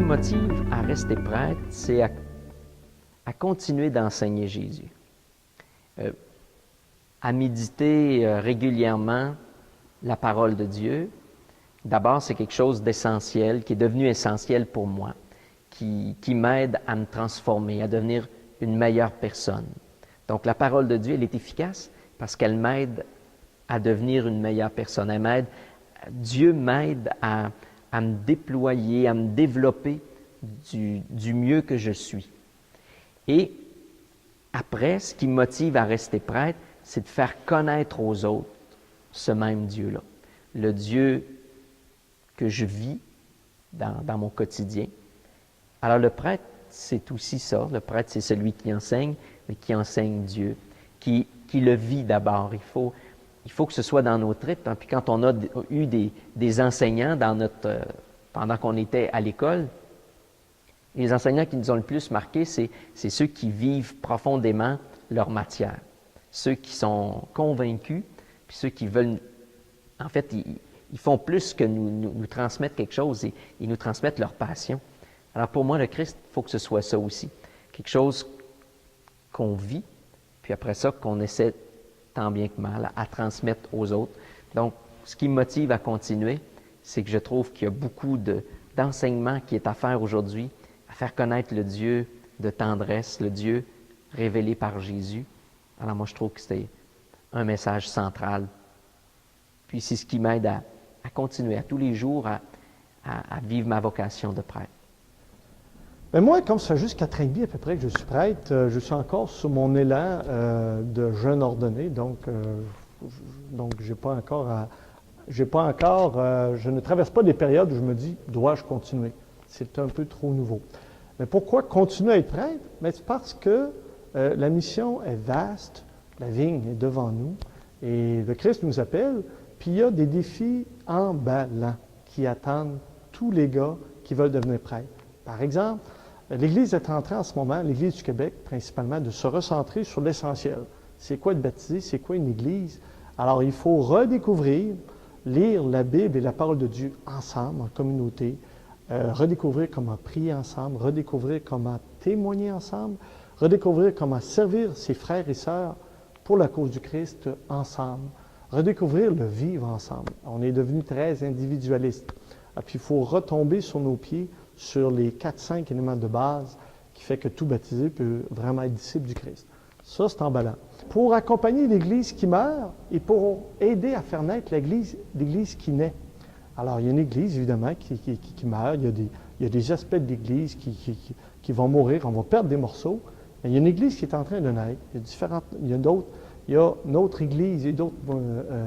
me motive à rester prêtre, c'est à continuer d'enseigner Jésus, à méditer régulièrement la parole de Dieu. D'abord, c'est quelque chose d'essentiel, qui est devenu essentiel pour moi, qui m'aide à me transformer, à devenir une meilleure personne. Donc, la parole de Dieu, elle est efficace parce qu'elle m'aide à devenir une meilleure personne. Dieu m'aide à me déployer, à me développer du mieux que je suis. Et après, ce qui me motive à rester prêtre, c'est de faire connaître aux autres ce même Dieu-là. Le Dieu que je vis dans mon quotidien. Alors le prêtre, c'est aussi ça. Le prêtre, c'est celui qui enseigne, mais qui enseigne Dieu, qui le vit d'abord. Il faut que ce soit dans nos tripes. Puis quand on a eu des enseignants pendant qu'on était à l'école, les enseignants qui nous ont le plus marqué, c'est ceux qui vivent profondément leur matière. Ceux qui sont convaincus, puis ceux qui veulent... En fait, ils font plus que nous transmettre quelque chose, et ils nous transmettent leur passion. Alors pour moi, le Christ, il faut que ce soit ça aussi. Quelque chose qu'on vit, puis après ça, qu'on essaie tant bien que mal à transmettre aux autres. Donc, ce qui me motive à continuer, c'est que je trouve qu'il y a beaucoup d'enseignement qui est à faire aujourd'hui, à faire connaître le Dieu de tendresse, le Dieu révélé par Jésus. Alors moi, je trouve que c'est un message central. Puis c'est ce qui m'aide à continuer, à tous les jours, à vivre ma vocation de prêtre. Mais moi, comme ça fait juste 4 ans et demi à peu près que je suis prêtre, je suis encore sous mon élan de jeune ordonné, donc je ne traverse pas des périodes où je me dis, dois-je continuer? C'est un peu trop nouveau. Mais pourquoi continuer à être prêtre? Mais c'est parce que la mission est vaste, la vigne est devant nous, et le Christ nous appelle, puis il y a des défis emballants qui attendent tous les gars qui veulent devenir prêtres. Par exemple, l'Église est en train en ce moment, l'Église du Québec principalement, de se recentrer sur l'essentiel. C'est quoi être baptisé? C'est quoi une Église? Alors, il faut redécouvrir, lire la Bible et la parole de Dieu ensemble, en communauté, redécouvrir comment prier ensemble, redécouvrir comment témoigner ensemble, redécouvrir comment servir ses frères et sœurs pour la cause du Christ ensemble, redécouvrir le vivre ensemble. On est devenu très individualiste. Et puis, il faut retomber sur nos pieds sur les 4-5 éléments de base qui fait que tout baptisé peut vraiment être disciple du Christ. Ça, c'est emballant. Pour accompagner l'Église qui meurt et pour aider à faire naître l'Église qui naît. Alors, il y a une Église, évidemment, qui meurt. Il y a des aspects de l'Église qui vont mourir. On va perdre des morceaux. Mais il y a une Église qui est en train de naître. Il y a une autre Église, il y a d'autres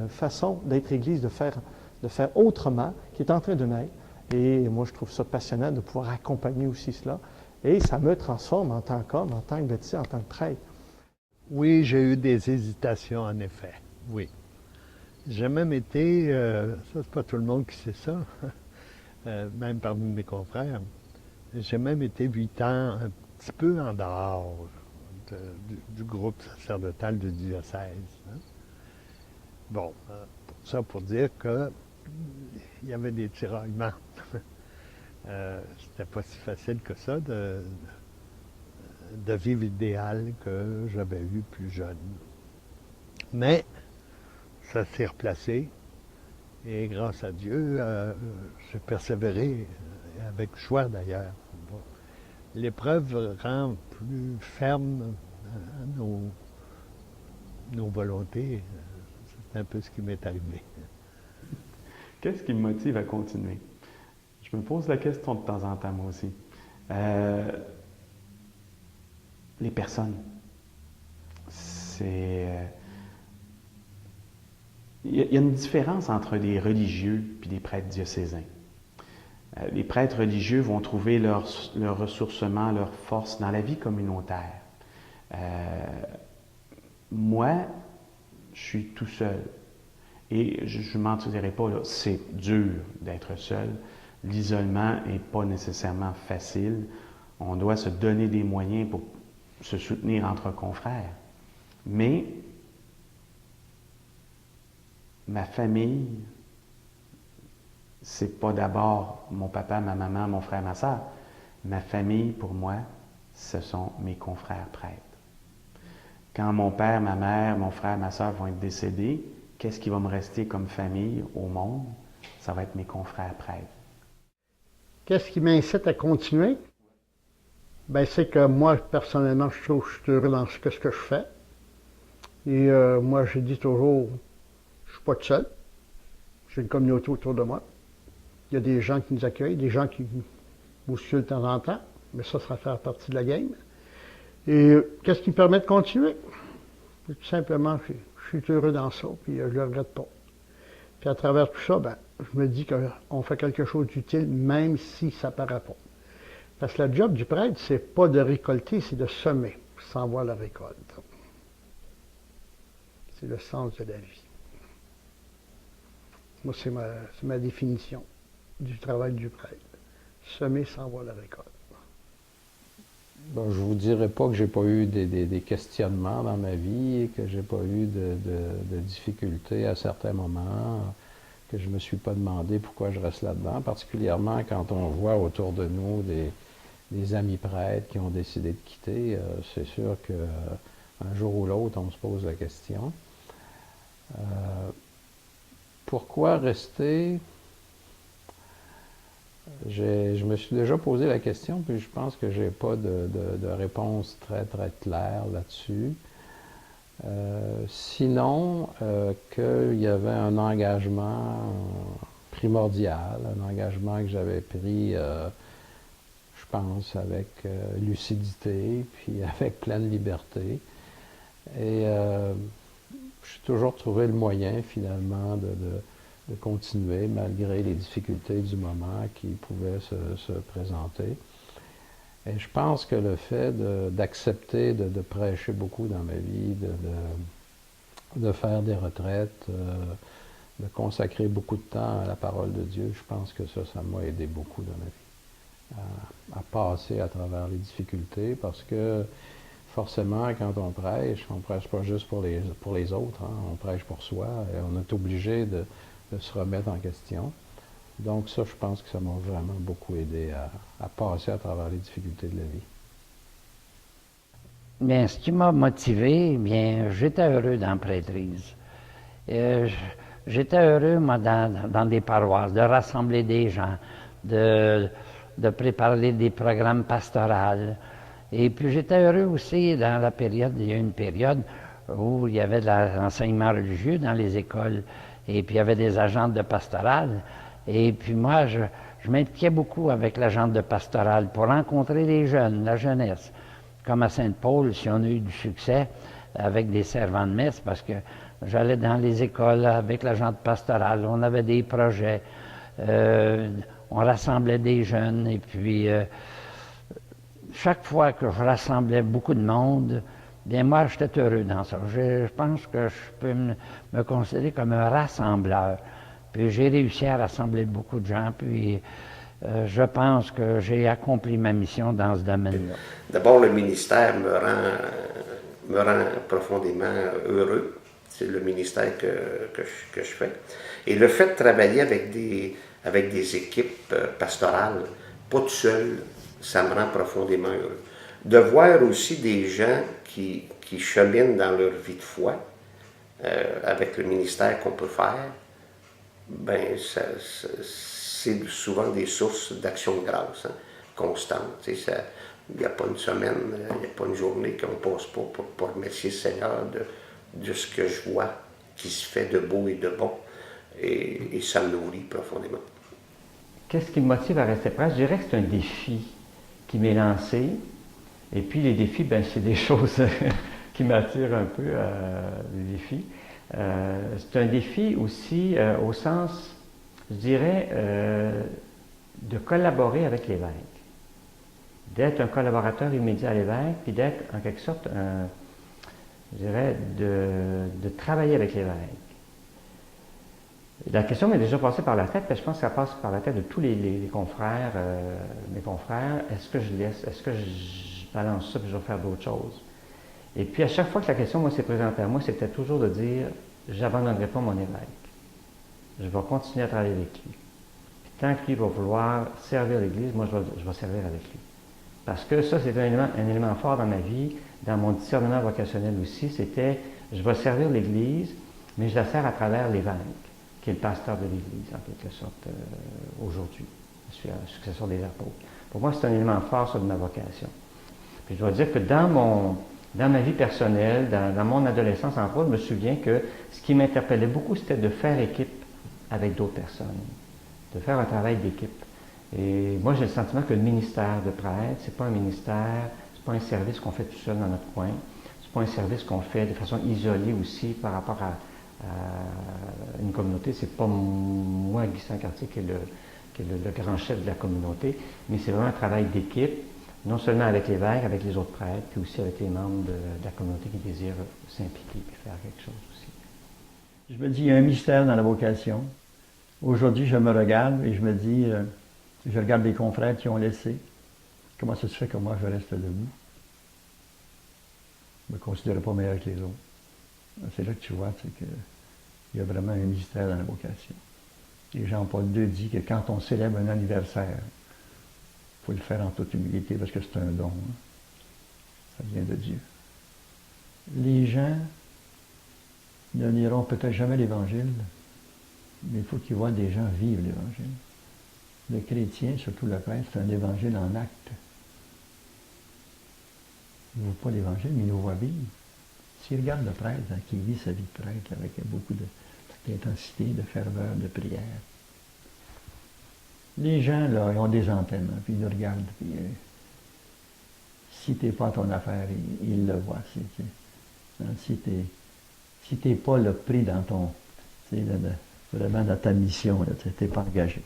façons d'être Église, de faire autrement, qui est en train de naître. Et moi, je trouve ça passionnant de pouvoir accompagner aussi cela. Et ça me transforme en tant qu'homme, en tant que baptisé, en tant que prêtre. Oui, j'ai eu des hésitations, en effet. Oui. J'ai même été, ça c'est pas tout le monde qui sait ça, même parmi mes confrères, j'ai même été 8 ans un petit peu en dehors du groupe sacerdotal du diocèse. Hein. Bon, pour dire que il y avait des tiraillements. C'était pas si facile que ça de vivre l'idéal que j'avais eu plus jeune. Mais ça s'est replacé et grâce à Dieu, j'ai persévéré avec choix d'ailleurs. Bon. L'épreuve rend plus ferme nos volontés. C'est un peu ce qui m'est arrivé. Qu'est-ce qui me motive à continuer? Je me pose la question de temps en temps, moi aussi. Les personnes. Il y a une différence entre des religieux et des prêtres diocésains. Les prêtres religieux vont trouver leur ressourcement, leur force dans la vie communautaire. Moi, je suis tout seul. Et je ne mentirai pas, là, c'est dur d'être seul. L'isolement n'est pas nécessairement facile. On doit se donner des moyens pour se soutenir entre confrères. Mais ma famille, c'est pas d'abord mon papa, ma maman, mon frère, ma soeur. Ma famille, pour moi, ce sont mes confrères prêtres. Quand mon père, ma mère, mon frère, ma soeur vont être décédés, qu'est-ce qui va me rester comme famille au monde? Ça va être mes confrères prêtres. Qu'est-ce qui m'incite à continuer? Ben, c'est que moi, personnellement, je trouve que je suis heureux dans ce que je fais. Et moi, je dis toujours, je ne suis pas tout seul. J'ai une communauté autour de moi. Il y a des gens qui nous accueillent, des gens qui nous bousculent de temps en temps, mais ça fait partie de la game. Et qu'est-ce qui me permet de continuer? Tout simplement, je suis heureux dans ça, puis je ne le regrette pas. Puis à travers tout ça, ben, je me dis qu'on fait quelque chose d'utile, même si ça ne paraît pas. Parce que le job du prêtre, c'est pas de récolter, c'est de semer, sans voir la récolte. C'est le sens de la vie. Moi, c'est ma définition du travail du prêtre. Semer sans voir la récolte. Bon, je ne vous dirai pas que j'ai pas eu des questionnements dans ma vie, et que j'ai pas eu de difficultés à certains moments, que je ne me suis pas demandé pourquoi je reste là-dedans, particulièrement quand on voit autour de nous des amis prêtres qui ont décidé de quitter. C'est sûr qu'un jour ou l'autre, on se pose la question. Pourquoi rester? Je me suis déjà posé la question, puis je pense que je n'ai pas de réponse très, très claire là-dessus. Sinon, qu'il y avait un engagement primordial, un engagement que j'avais pris, je pense, avec lucidité, puis avec pleine liberté. Et j'ai toujours trouvé le moyen, finalement, de continuer malgré les difficultés du moment qui pouvaient se présenter. Et je pense que le fait d'accepter de prêcher beaucoup dans ma vie, de faire des retraites, de consacrer beaucoup de temps à la parole de Dieu, je pense que ça m'a aidé beaucoup dans ma vie, à passer à travers les difficultés, parce que forcément, quand on prêche pas juste pour les autres, hein, on prêche pour soi, et on est obligé de se remettre en question. Donc ça, je pense que ça m'a vraiment beaucoup aidé à passer à travers les difficultés de la vie. Bien, ce qui m'a motivé, bien, j'étais heureux dans la prêtrise. J'étais heureux, moi, dans des paroisses, de rassembler des gens, de préparer des programmes pastoraux. Et puis j'étais heureux aussi dans la période, il y a une période où il y avait de l'enseignement religieux dans les écoles, et puis il y avait des agentes de pastoral. Et puis moi, je m'impliquais beaucoup avec l'agente de pastoral pour rencontrer les jeunes, la jeunesse. Comme à Sainte-Paul, si on a eu du succès avec des servants de messe, parce que j'allais dans les écoles avec l'agente pastorale, on avait des projets, on rassemblait des jeunes, et puis chaque fois que je rassemblais beaucoup de monde, bien moi, j'étais heureux dans ça. Je pense que je peux me considérer comme un rassembleur. Puis j'ai réussi à rassembler beaucoup de gens, puis je pense que j'ai accompli ma mission dans ce domaine-là. D'abord, le ministère me rend profondément heureux. C'est le ministère que je fais. Et le fait de travailler avec des équipes pastorales, pas tout seul, ça me rend profondément heureux. De voir aussi des gens qui cheminent dans leur vie de foi, avec le ministère qu'on peut faire, ben c'est souvent des sources d'action de grâce, hein, constantes. Il n'y a pas une semaine, il n'y a pas une journée qu'on ne passe pas pour remercier le Seigneur de ce que je vois qui se fait de beau et de bon. Et ça me nourrit profondément. Qu'est-ce qui me motive à rester prêtre? Je dirais que c'est un défi qui m'est lancé. Et puis les défis, ben, c'est des choses qui m'attirent un peu, les défis. C'est un défi aussi au sens, je dirais, de collaborer avec l'évêque. D'être un collaborateur immédiat à l'évêque, puis d'être en quelque sorte, je dirais, de travailler avec l'évêque. La question m'est déjà passée par la tête, parce que je pense que ça passe par la tête de tous les confrères, mes confrères. Est-ce que je balance ça puis je vais faire d'autres choses? Et puis à chaque fois que la question s'est présentée à moi, c'était toujours de dire, j'abandonnerai pas mon évêque. Je vais continuer à travailler avec lui. Puis tant que lui va vouloir servir l'Église, moi je vais servir avec lui. Parce que ça, c'est un élément fort dans ma vie, dans mon discernement vocationnel aussi, c'était, je vais servir l'Église, mais je la sers à travers l'évêque, qui est le pasteur de l'Église, en quelque sorte, aujourd'hui. Je suis un successeur des apôtres. Pour moi, c'est un élément fort, ça, de ma vocation. Puis je dois dire que dans ma vie personnelle, dans mon adolescence, entre autres, je me souviens que ce qui m'interpellait beaucoup, c'était de faire équipe avec d'autres personnes, de faire un travail d'équipe. Et moi, j'ai le sentiment que le ministère de prêtre, c'est pas un ministère, c'est pas un service qu'on fait tout seul dans notre coin, c'est pas un service qu'on fait de façon isolée aussi par rapport à une communauté. C'est pas moi, Guy Saint-Cartier, qui est le grand chef de la communauté, mais c'est vraiment un travail d'équipe, non seulement avec l'évêque, avec les autres prêtres, puis aussi avec les membres de la communauté qui désirent s'impliquer et faire quelque chose aussi. Je me dis, il y a un mystère dans la vocation. Aujourd'hui, je me regarde et je me dis, je regarde les confrères qui ont laissé. Comment ça se fait que moi, je reste debout? Je ne me considère pas meilleur que les autres. C'est là que tu vois qu'il y a vraiment un mystère dans la vocation. Et Jean-Paul II dit que quand on célèbre un anniversaire, il faut le faire en toute humilité parce que c'est un don. Hein. Ça vient de Dieu. Les gens ne liront peut-être jamais l'Évangile, mais il faut qu'ils voient des gens vivre l'Évangile. Le chrétien, surtout le prêtre, c'est un Évangile en acte. Il ne voit pas l'Évangile, mais il nous voit vivre. S'il regarde le prêtre, hein, qui vit sa vie de prêtre avec beaucoup d'intensité, de ferveur, de prière, les gens, là, ils ont des antennes, hein, puis ils nous regardent, puis si tu n'es pas à ton affaire, ils le voient. Si tu n'es pas là, pris dans ton, vraiment dans ta mission, tu n'es pas engagé.